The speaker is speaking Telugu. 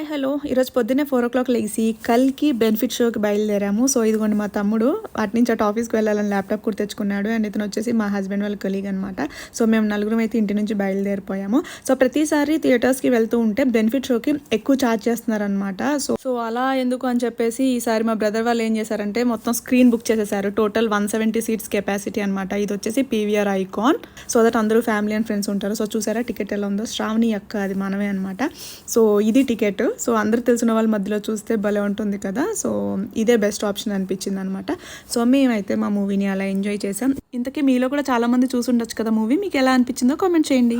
హలో ఈరోజు పొద్దున్నే 4 o'clock లేసి కల్కి బెనిఫిట్ షోకి బయలుదేరాము. సో ఇదిగోండి మా తమ్ముడు అటు నుంచి అటు ఆఫీస్కి వెళ్ళాలని ల్యాప్టాప్ కూడా తెచ్చుకున్నాడు. అండ్ ఇతను వచ్చేసి మా హస్బెండ్ వాళ్ళ కొలీగ్ అనమాట. సో మేము నలుగురం అయితే ఇంటి నుంచి బయలుదేరిపోయాము. సో ప్రతిసారి థియేటర్స్కి వెళ్తూ ఉంటే బెనిఫిట్ షోకి ఎక్కువ ఛార్జ్ చేస్తున్నారనమాట. సో అలా ఎందుకు అని చెప్పేసి ఈసారి మా బ్రదర్ వాళ్ళు ఏం చేశారంటే మొత్తం స్క్రీన్ బుక్ చేసేసారు. టోటల్ 170 seats కెపాసిటీ అనమాట. ఇది వచ్చేసి పీవీఆర్ ఐకాన్. సో దట్ అందరూ ఫ్యామిలీ అండ్ ఫ్రెండ్స్ ఉంటారు. సో చూసారా టికెట్ ఎలా ఉందో, శ్రావణి అక్క అది మనమే అనమాట. సో ఇది టికెట్. సో అందరు తెలిసిన వాళ్ళ మధ్యలో చూస్తే భలే ఉంటుంది కదా. సో ఇదే బెస్ట్ ఆప్షన్ అనిపించింది అనమాట. సో మేమైతే మా మూవీని అలా ఎంజాయ్ చేసాం. ఇంతకీ మీలో కూడా చాలా మంది చూసి ఉండొచ్చు కదా మూవీ. మీకు ఎలా అనిపించిందో కామెంట్ చేయండి.